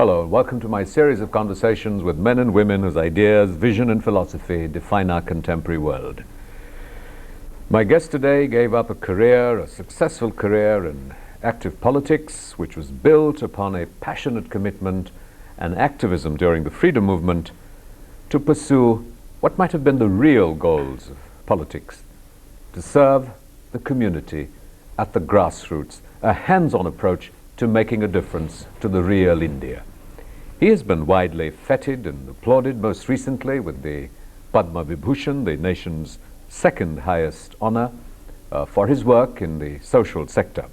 Hello, welcome to my series of conversations with men and women whose ideas, vision and philosophy define our contemporary world. My guest today gave up a successful career in active politics, which was built upon a passionate commitment and activism during the freedom movement to pursue what might have been the real goals of politics, to serve the community at the grassroots, a hands-on approach to making a difference to the real India. He has been widely feted and applauded, most recently with the Padma Vibhushan, the nation's second highest honor, for his work in the social sector.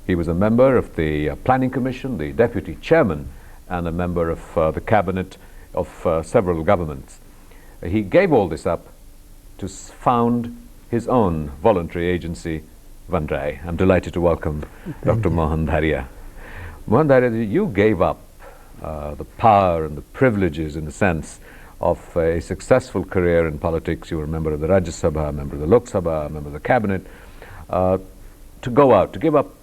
He was a member of the Planning Commission, the deputy chairman, and a member of the cabinet of several governments. He gave all this up to found his own voluntary agency, Vandrai. I'm delighted to welcome Dr. Mohan Dharia. Mohan Dharia, you gave up the power and the privileges, in a sense, of a successful career in politics. You were a member of the Rajya Sabha, a member of the Lok Sabha, a member of the cabinet, to go out, to give up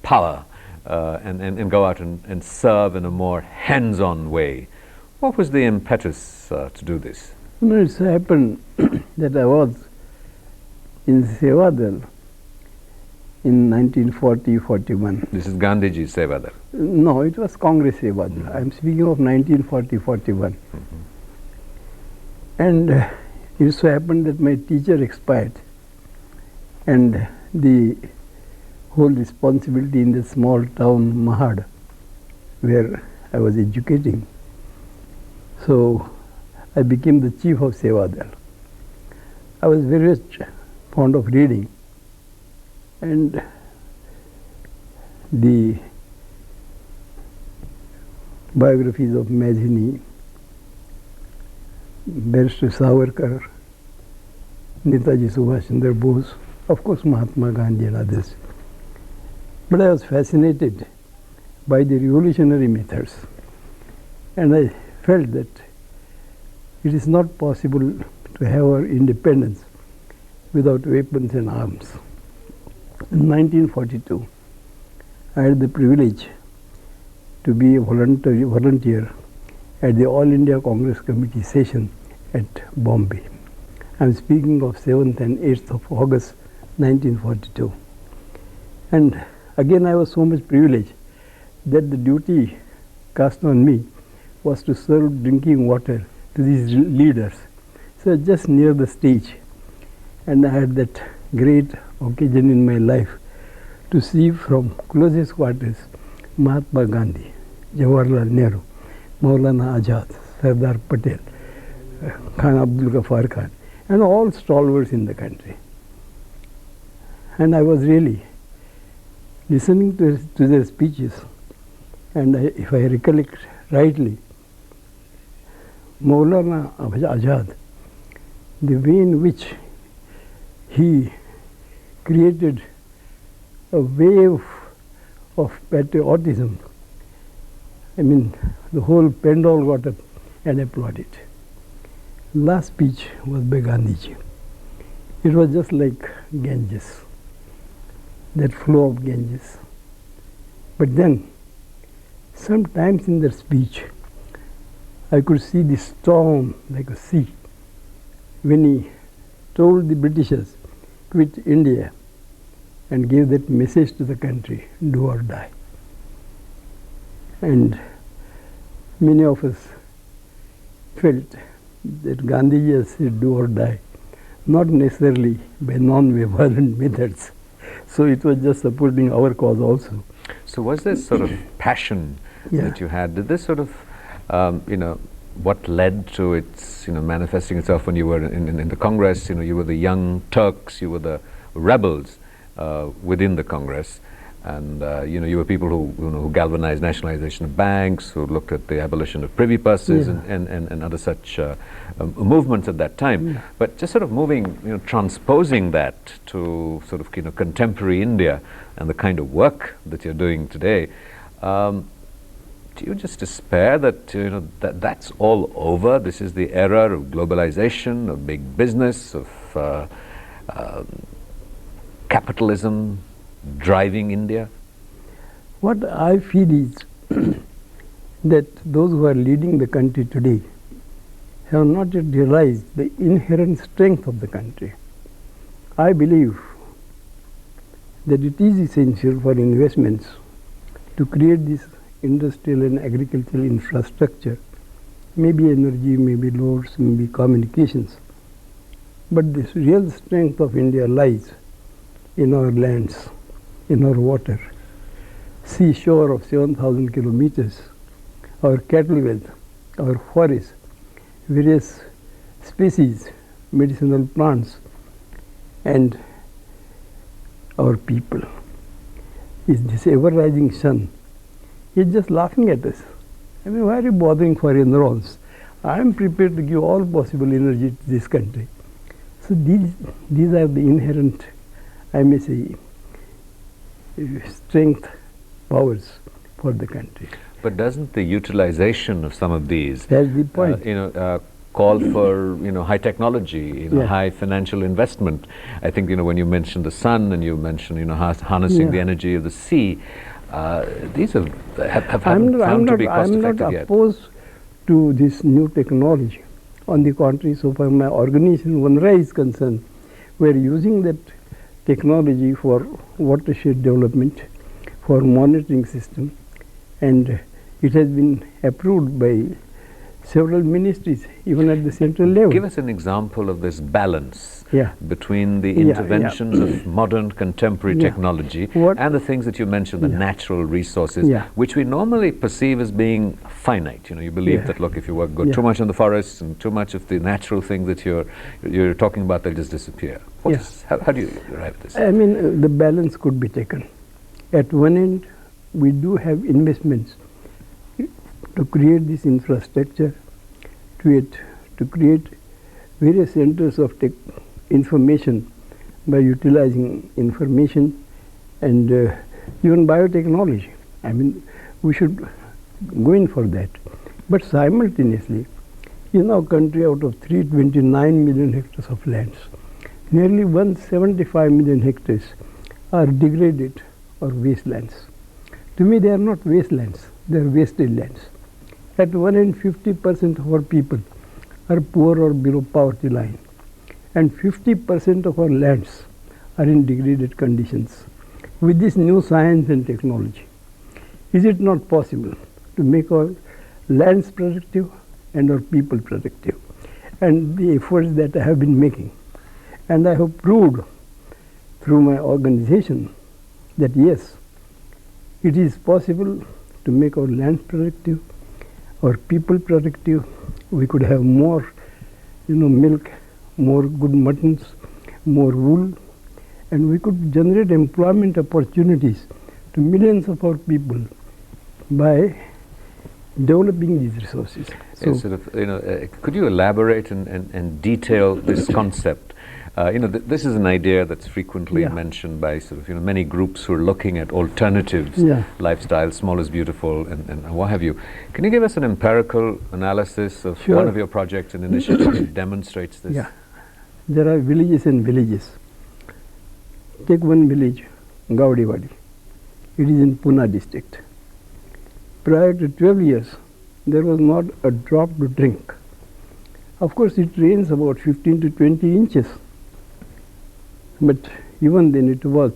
power and go out and serve in a more hands-on way. What was the impetus to do this? It's happened that I was in Sevadal in 1940-41. This is Gandhiji's Sevadal. No, it was Congress Sevadal. I'm speaking of 1940-41. And it so happened that my teacher expired, and the whole responsibility in the small town Mahad, where I was educating. So I became the chief of Sevadal. I was very much fond of reading, and the biographies of Majini, Barrister Savarkar, Netaji Subhash Chandra Bose, of course Mahatma Gandhi and others. But I was fascinated by the revolutionary methods, and I felt that it is not possible to have our independence without weapons and arms. In 1942, I had the privilege to be a volunteer at the All India Congress Committee session at Bombay. I am speaking of 7th and 8th of August 1942. And again I was so much privileged that the duty cast on me was to serve drinking water to these leaders. So just near the stage, and I had that great occasion in my life to see from closest quarters Mahatma Gandhi, Jawaharlal Nehru, Maulana Azad, Sardar Patel, Khan Abdul Ghaffar Khan, and all stalwarts in the country. And I was really listening to their speeches, and if I recollect rightly, Maulana Azad, the way in which he created a wave of patriotism, I mean, the whole Pendal got up and applauded. Last speech was by Gandhiji. It was just like Ganges, that flow of Ganges. But then, sometimes in that speech, I could see the storm like a sea when he told the Britishers, quit India, and gave that message to the country, do or die. And many of us felt that Gandhiji has said do or die, not necessarily by non-violent methods. So it was just supporting our cause also. So was there sort of passion that you had? Did this sort of, what led to its, manifesting itself when you were in the Congress? You were the young Turks, you were the rebels within the Congress, and you were people who galvanized nationalization of banks, who looked at the abolition of privy purses and other such movements at that time. But just sort of moving, transposing that to sort of contemporary India and the kind of work that you're doing today. Do you just despair that that's all over? This is the era of globalization, of big business, of capitalism driving India? What I feel is that those who are leading the country today have not yet realized the inherent strength of the country. I believe that it is essential for investments to create this industrial and agricultural infrastructure, maybe energy, maybe roads, maybe communications. But the real strength of India lies in our lands, in our water, seashore of 7,000 kilometers, our cattle wealth, our forests, various species, medicinal plants, and our people. Is this ever-rising sun is just laughing at us. I mean, why are you bothering for enrons? I am prepared to give all possible energy to this country. So these are the inherent, I may say, strength, powers for the country. But doesn't the utilization of some of these, that's the point, call for high technology, Yeah. high financial investment? I think when you mentioned the sun and you mentioned harnessing Yeah. the energy of the sea, these have I'm found to be not, cost I'm effective not yet. opposed to this new technology. On the contrary, so far my organization, ONRA, is concerned, we're using that technology for watershed development, for monitoring system, and it has been approved by several ministries, even at the central level. Give us an example of this balance Yeah. between the Yeah, interventions of modern contemporary Yeah. technology What- and the things that you mentioned, the Yeah. natural resources, Yeah. which we normally perceive as being finite. You believe Yeah. that, look, if you go Yeah. too much in the forests and too much of the natural things that you're talking about, they'll just disappear. Yeah. How do you arrive at this? I mean, the balance could be taken. At one end, we do have investments to create this infrastructure, to create various centers of information by utilizing information and even biotechnology. I mean, we should go in for that. But simultaneously, in our country, out of 329 million hectares of lands, nearly 175 million hectares are degraded or wastelands. To me, they are not wastelands, they are wasted lands. At one end, 50% of our people are poor or below poverty line, and 50% of our lands are in degraded conditions. With this new science and technology, is it not possible to make our lands productive and our people productive? And the efforts that I have been making, and I have proved through my organization that yes, it is possible to make our lands productive, our people productive. We could have more, milk, more good muttons, more wool, and we could generate employment opportunities to millions of our people by developing these resources. So, could you elaborate and detail this concept? This is an idea that's frequently Yeah. mentioned by many groups who are looking at alternatives, Yeah. lifestyle, small is beautiful, and what have you. Can you give us an empirical analysis of Sure. one of your projects and initiatives that demonstrates this? yeah, there are villages and villages. Take one village, Gaudiwadi. It is in Pune district. Prior to 12 years, there was not a drop to drink. Of course, it rains about 15 to 20 inches. But even then it was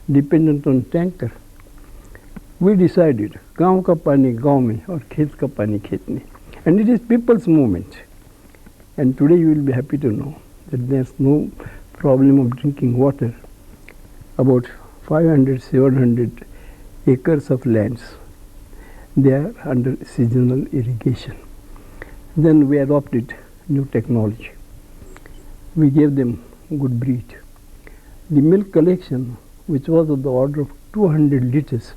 dependent on tanker. We decided, गाँव का पानी गाँव में और खेत का पानी खेत में. And it is people's movement. And today you will be happy to know that there's no problem of drinking water. About 500, 700 acres of lands, they are under seasonal irrigation. Then we adopted new technology. We gave them good breed. The milk collection, which was of the order of 200 liters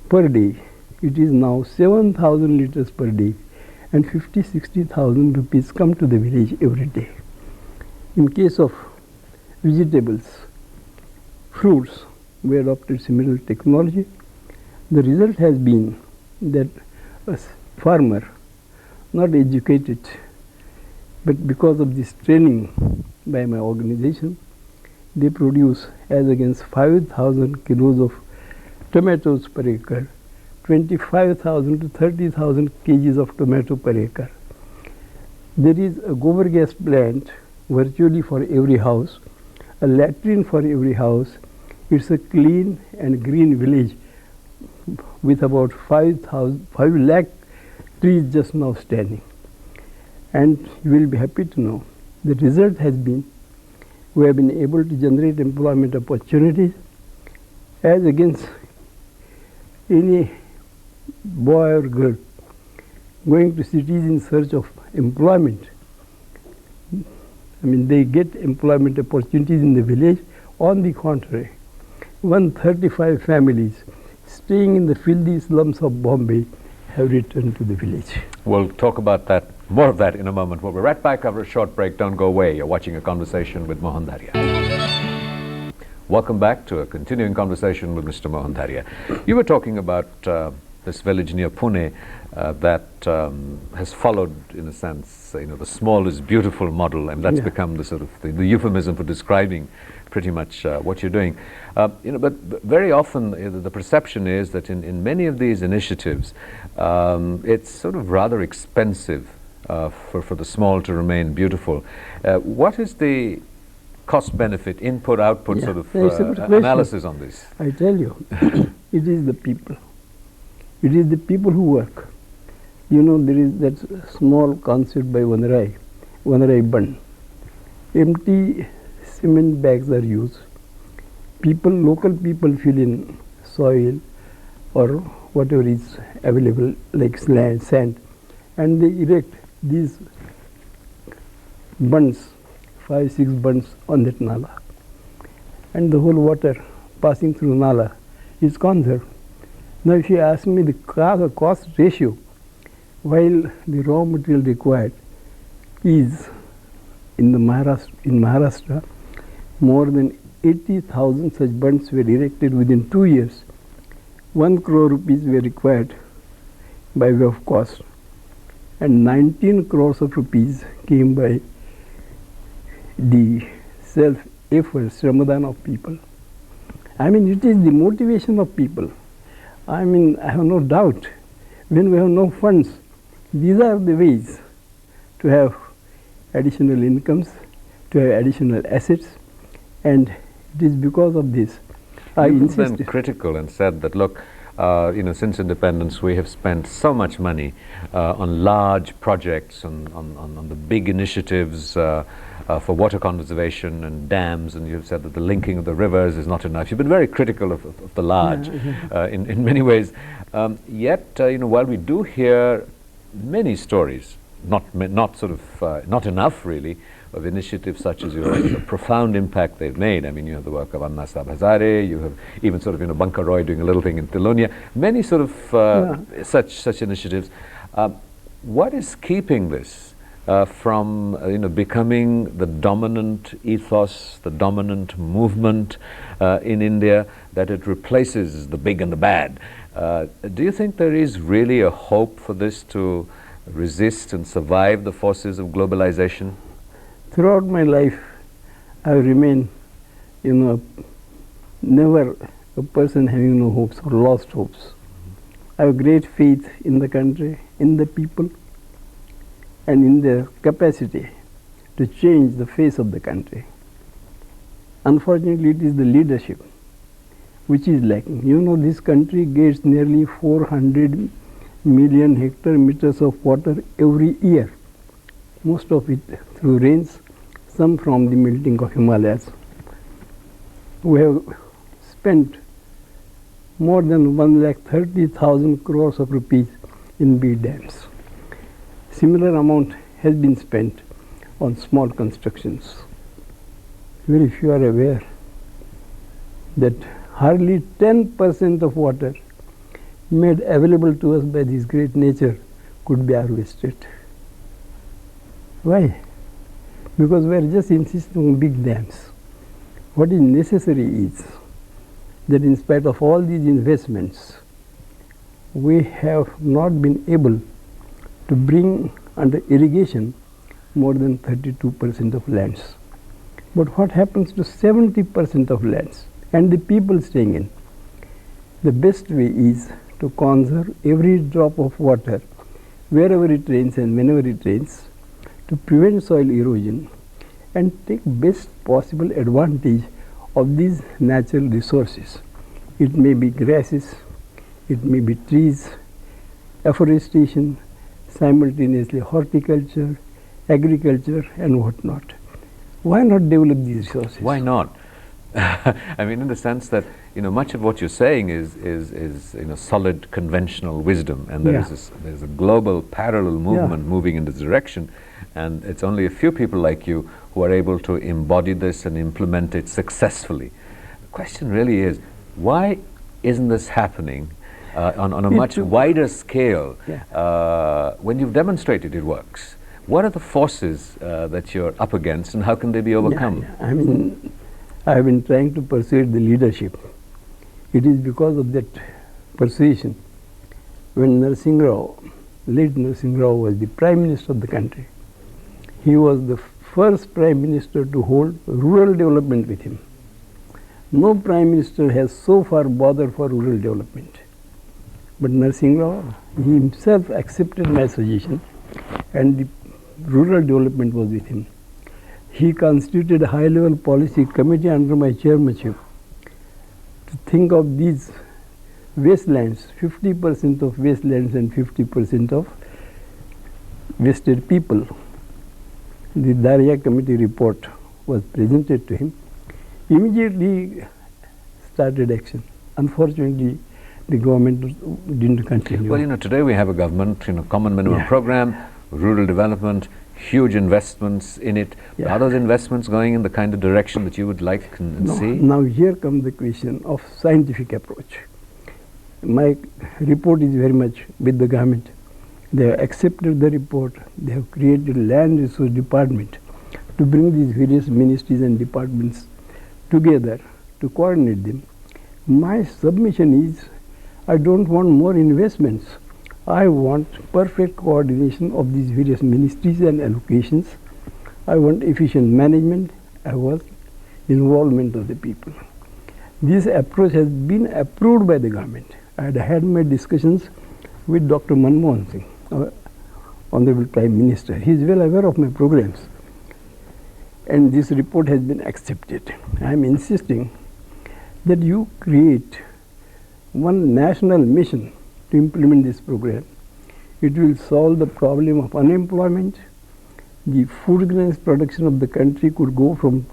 per day, it is now 7,000 liters per day, and 50,000-60,000 rupees come to the village every day. In case of vegetables, fruits, we adopted similar technology. The result has been that a farmer, not educated, but because of this training by my organization, they produce, as against 5,000 kilos of tomatoes per acre, 25,000 to 30,000 kgs of tomato per acre. There is a gobar gas plant virtually for every house, a latrine for every house. It's a clean and green village with about 5 lakh trees just now standing. And you will be happy to know the result has been we have been able to generate employment opportunities as against any boy or girl going to cities in search of employment. I mean, they get employment opportunities in the village. On the contrary, 135 families staying in the filthy slums of Bombay have returned to the village. We'll talk about that, more of that in a moment. We'll be right back after a short break. Don't go away. You're watching A Conversation with Mohan Dharia. Welcome back to a continuing conversation with Mr. Mohan Dharia. You were talking about this village near Pune that has followed, in a sense, the small is beautiful model, and that's become the sort of the euphemism for describing pretty much what you're doing. But very often the perception is that in many of these initiatives, it's sort of rather expensive for the small to remain beautiful. What is the cost-benefit, input-output sort of analysis on this? I tell you, it is the people. It is the people who work. There is that small concept by Vanrai Bun. Empty cement bags are used. Local people fill in soil or whatever is available, like sand, and they erect these buns, 5-6 buns on that nala. And the whole water passing through nala is conserved. Now, if you ask me the cost ratio, while the raw material required is in Maharashtra, more than 80,000 such bunds were erected within 2 years. 1 crore rupees were required by way of cost, and 19 crores of rupees came by the self-effort, Ramadan of people. I mean, it is the motivation of people. I mean, I have no doubt, when we have no funds, these are the ways to have additional incomes, to have additional assets, and it is because of this I insist. You've been critical and said that, look, since independence we have spent so much money on large projects, on the big initiatives for water conservation and dams, and you've said that the linking of the rivers is not enough. You've been very critical of the large in many ways. Yet, while we do hear many stories, not enough really, of initiatives such as yours, the profound impact they've made. I mean, you have the work of Anna Sahib Hazare, you have even sort of, Banka Roy doing a little thing in Tilonia, many sort of such initiatives. What is keeping this from becoming the dominant ethos, the dominant movement in India, that it replaces the big and the bad? Do you think there is really a hope for this to resist and survive the forces of globalization? Throughout my life, I remain, never a person having no hopes or lost hopes. I have great faith in the country, in the people, and in their capacity to change the face of the country. Unfortunately, it is the leadership which is lacking. This country gets nearly 400 million hectare meters of water every year, most of it through rains, some from the melting of Himalayas. We have spent more than 1,30,000 crores of rupees in big dams. Similar amount has been spent on small constructions. Very few are aware that hardly 10% of water made available to us by this great nature could be harvested. Why? Because we are just insisting on big dams. What is necessary is that in spite of all these investments, we have not been able to bring under irrigation more than 32% of lands. But what happens to 70% of lands and the people staying in? The best way is to conserve every drop of water wherever it rains and whenever it rains, to prevent soil erosion and take best possible advantage of these natural resources. It may be grasses, it may be trees, afforestation, simultaneously horticulture, agriculture and whatnot. Why not develop these resources? Why not? I mean, in the sense that, much of what you're saying is solid conventional wisdom, and there's a global parallel movement moving in this direction, and it's only a few people like you who are able to embody this and implement it successfully. The question really is, why isn't this happening on a much wider scale when you've demonstrated it works? What are the forces that you're up against, and how can they be overcome? I mean, I've been trying to persuade the leadership. It is because of that persuasion. When late Narsingh Rao was the Prime Minister of the country, he was the first Prime Minister to hold rural development with him. No Prime Minister has so far bothered for rural development. But Narsingh Rao, he himself accepted my suggestion, and the rural development was with him. He constituted a high-level policy committee under my chairmanship to think of these wastelands, 50% of wastelands and 50% of wasted people. The Dharia committee report was presented to him. Immediately started action. Unfortunately, the government didn't continue. Well, today we have a government, common minimum program, rural development, huge investments in it. Are those investments going in the kind of direction that you would like and see? Now here comes the question of scientific approach. My report is very much with the government. They have accepted the report. They have created land resource department to bring these various ministries and departments together to coordinate them. My submission is, I don't want more investments. I want perfect coordination of these various ministries and allocations. I want efficient management. I want involvement of the people. This approach has been approved by the government. I had my discussions with Dr. Manmohan Singh, Honorable Prime Minister. He is well aware of my programs, and this report has been accepted. I am insisting that you create one national mission to implement this program. It will solve the problem of unemployment. The food grains production of the country could go from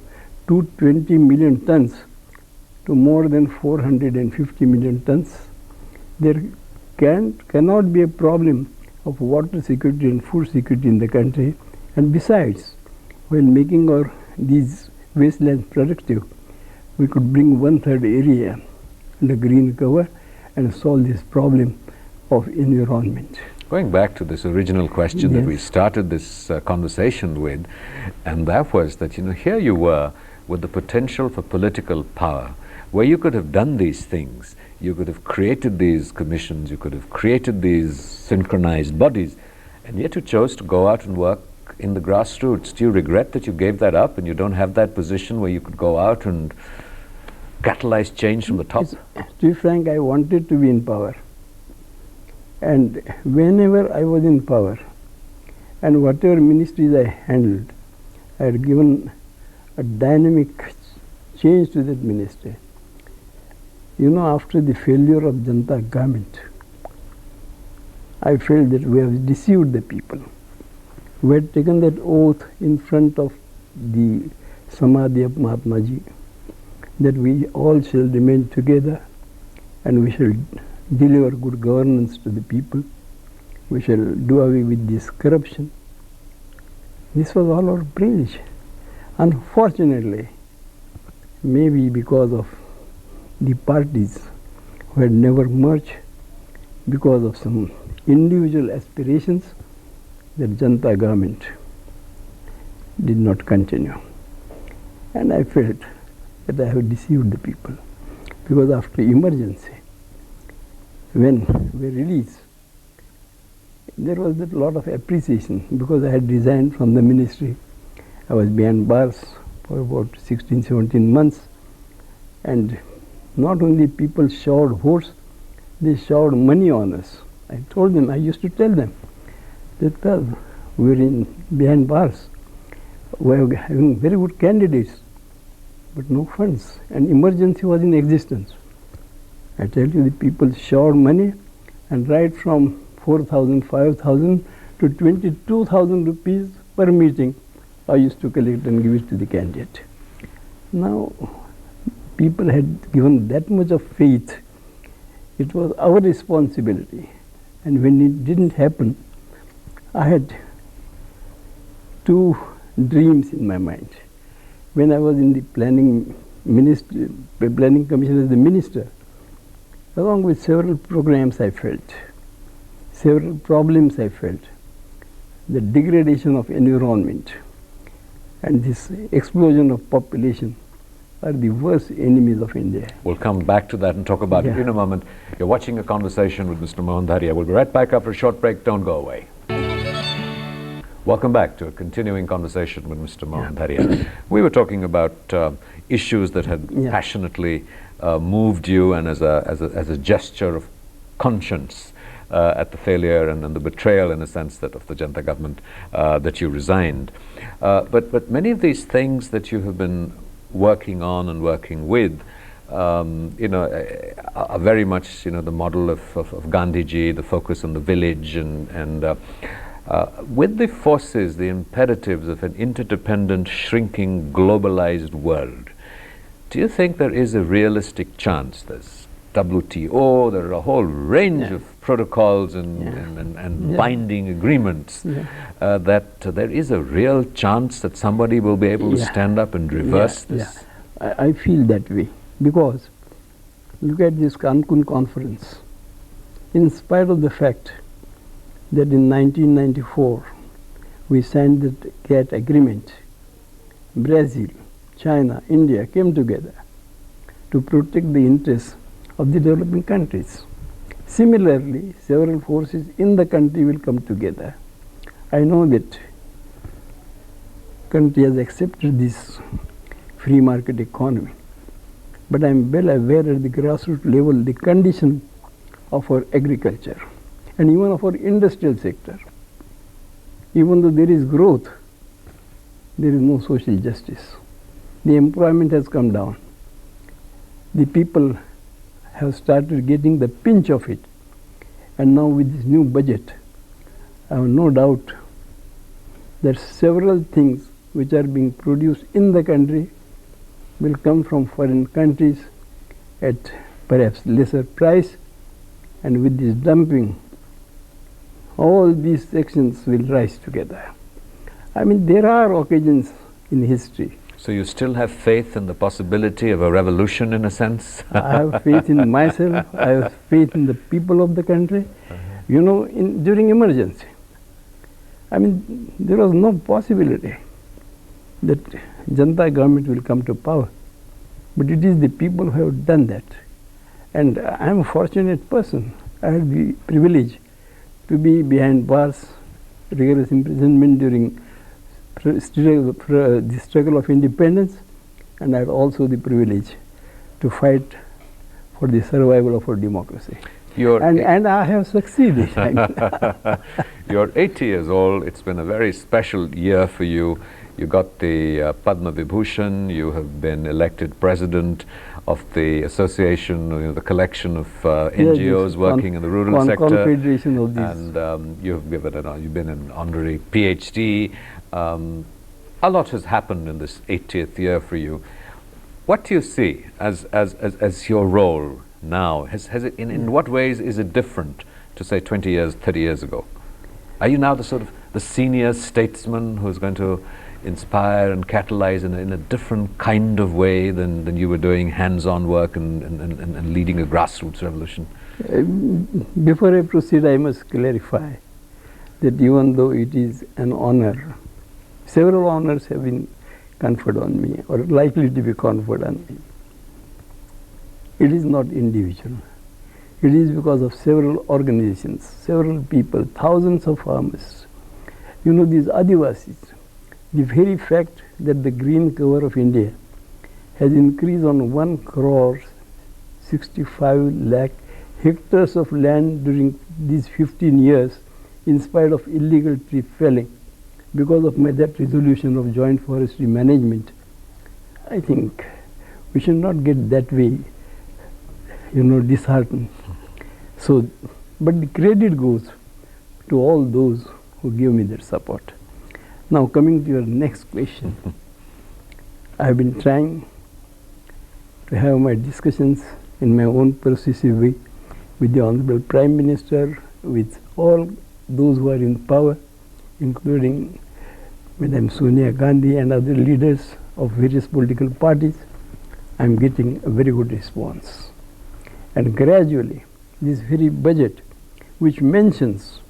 220 million tons to more than 450 million tons. There cannot be a problem of water security and food security in the country. And besides, while making these wastelands productive, we could bring 1/3 area under green cover and solve this problem of environment. Going back to this original question that we started this conversation with, and that was that, here you were with the potential for political power, where you could have done these things. You could have created these commissions, you could have created these synchronized bodies, and yet you chose to go out and work in the grassroots. Do you regret that you gave that up and you don't have that position where you could go out and catalyze change from the top? To be frank, I wanted to be in power. And whenever I was in power, and whatever ministries I handled, I had given a dynamic change to that ministry. After the failure of Janata government, I felt that we have deceived the people. We had taken that oath in front of the Samadhi of Mahatma Ji, that we all shall remain together and we shall deliver good governance to the people. We shall do away with this corruption. This was all our privilege. Unfortunately, maybe because of the parties who had never merged, because of some individual aspirations, that Janata government did not continue. And I felt that I have deceived the people, because after emergency, when we released, there was a lot of appreciation, because I had resigned from the ministry. I was behind bars for about 16, 17 months, and not only people showered votes, They showered money on us. I told them, I used to tell them that we were behind bars. We were having very good candidates, but no funds. And emergency was in existence. I tell you, the people showered money, and right from 4,000, 5,000 to 22,000 rupees per meeting, I used to collect and give it to the candidate. Now, people had given that much of faith. It was our responsibility. And when it didn't happen, I had two dreams in my mind. When I was in the planning commission as the minister, along with several programs I felt, several problems I felt, the degradation of environment and this explosion of population are the worst enemies of India. We'll come back to that and talk about it in a moment. You're watching a conversation with Mr. Mohan Dharia. We'll be right back after a short break. Don't go away. Welcome back to a continuing conversation with Mr. Mohan Dharia. We were talking about issues that had passionately moved you, and as a gesture of conscience at the failure and the betrayal, in a sense, that of the Janata government, that you resigned. But many of these things that you have been working on and working with, are very much, the model of Gandhiji, the focus on the village, and with the forces, the imperatives of an interdependent, shrinking, globalized world. Do you think there is a realistic chance? There's WTO, there are a whole range of protocols and binding agreements, that there is a real chance that somebody will be able to stand up and reverse this? I feel that way, because look at this Cancun conference. In spite of the fact that in 1994 we signed the GATT agreement, Brazil, China, India came together to protect the interests of the developing countries. Similarly, several forces in the country will come together. I know that country has accepted this free market economy, but I am well aware at the grassroots level the condition of our agriculture and even of our industrial sector. Even though there is growth, there is no social justice. The employment has come down. The people have started getting the pinch of it. And now with this new budget, I have no doubt that several things which are being produced in the country will come from foreign countries at perhaps lesser price, and with this dumping, all these sections will rise together. I mean, there are occasions in history. So you still have faith in the possibility of a revolution, in a sense? I have faith in myself, I have faith in the people of the country. You know, during emergency, I mean, there was no possibility that Janata government will come to power. But it is the people who have done that. And I am a fortunate person. I had the privilege to be behind bars, rigorous imprisonment during the struggle of independence, and I had also the privilege to fight for the survival of our democracy. And I have succeeded. You're 80 years old. It's been a very special year for you. You got the Padma Vibhushan. You have been elected president of the association, the collection of NGOs working in the rural sector. Confederation of these. And you've been an honorary PhD. A lot has happened in this 80th year for you. What do you see as your role now? Has it, in what ways is it different to, say, 20 years, 30 years ago? Are you now the sort of the senior statesman who's going to inspire and catalyze in a different kind of way than you were doing hands-on work and leading a grassroots revolution? Before I proceed, I must clarify that even though it is an honor, several honors have been conferred on me or likely to be conferred on me. It is not individual. It is because of several organizations, several people, thousands of farmers. You know, these Adivasis, the very fact that the green cover of India has increased on 1 crore 65 lakh hectares of land during these 15 years in spite of illegal tree felling because of that resolution of joint forestry management. I think we should not get that way, disheartened. So, but the credit goes to all those who give me their support. Now coming to your next question, I have been trying to have my discussions in my own persuasive way with the Honorable Prime Minister, with all those who are in power, including Madam Sonia Gandhi and other leaders of various political parties. I am getting a very good response. And gradually, this very budget, which mentions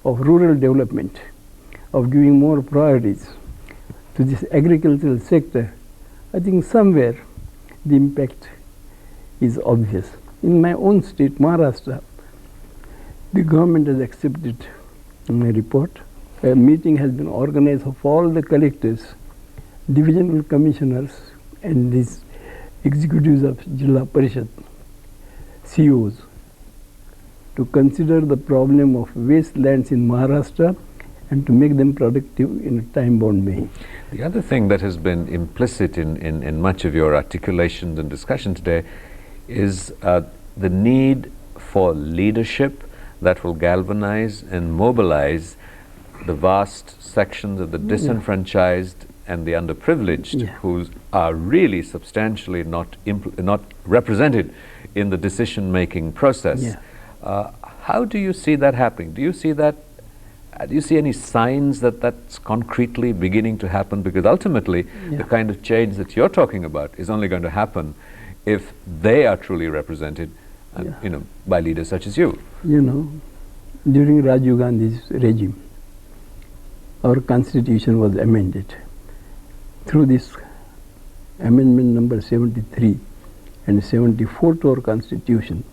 of rural development, of giving more priorities to this agricultural sector, I think somewhere the impact is obvious. In my own state, Maharashtra, the government has accepted my report. A meeting has been organized of all the collectors, divisional commissioners, and these executives of Jilla Parishad, CEOs, to consider the problem of wastelands in Maharashtra and to make them productive in a time-bound way. The other thing that has been implicit in much of your articulations and discussion today is the need for leadership that will galvanize and mobilize the vast sections of the disenfranchised and the underprivileged who are really substantially not represented in the decision-making process. How do you see that happening? Do you see that? Do you see any signs that that's concretely beginning to happen? Because ultimately, the kind of change that you're talking about is only going to happen if they are truly represented, by leaders such as you. During Rajiv Gandhi's regime, our constitution was amended. Through this amendment number 73 and 74 to our constitution,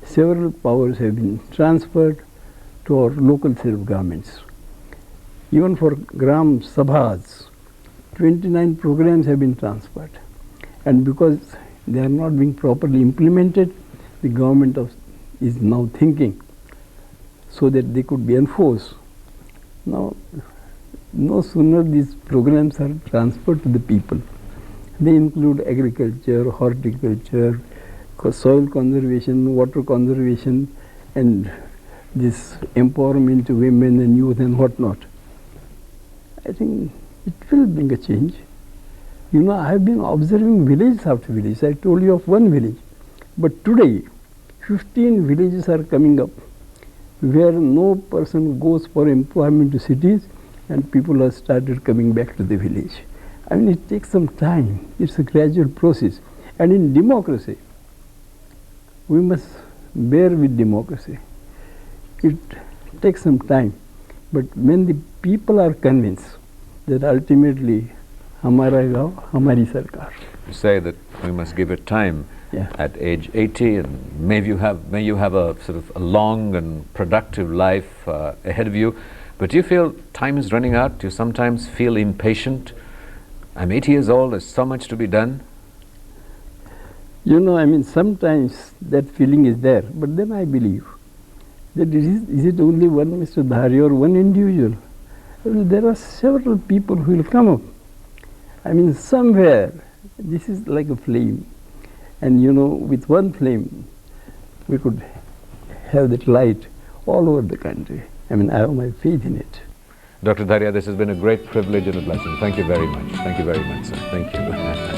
several powers have been transferred to our local self-governments. Even for Gram Sabhas, 29 programs have been transferred. And because they are not being properly implemented, the government is now thinking so that they could be enforced. Now, no sooner these programs are transferred to the people, they include agriculture, horticulture, soil conservation, water conservation, and this empowerment of women and youth and whatnot. I think it will bring a change. I have been observing village after village. I told you of one village. But today, 15 villages are coming up where no person goes for employment to cities and people have started coming back to the village. It takes some time. It's a gradual process. And in democracy, we must bear with democracy. It takes some time. But when the people are convinced that ultimately, Hamara gaon, hamari sarkar. You say that we must give it time. At age 80, and may you have a sort of a long and productive life ahead of you. But do you feel time is running out? Do you sometimes feel impatient? I'm 80 years old, there's so much to be done. Sometimes that feeling is there, but then I believe that is it only one Mr. Dharia or one individual? There are several people who will come up. Somewhere, this is like a flame. And with one flame, we could have that light all over the country. I have my faith in it. Dr. Dharia, this has been a great privilege and a blessing. Thank you very much. Thank you very much, sir. Thank you.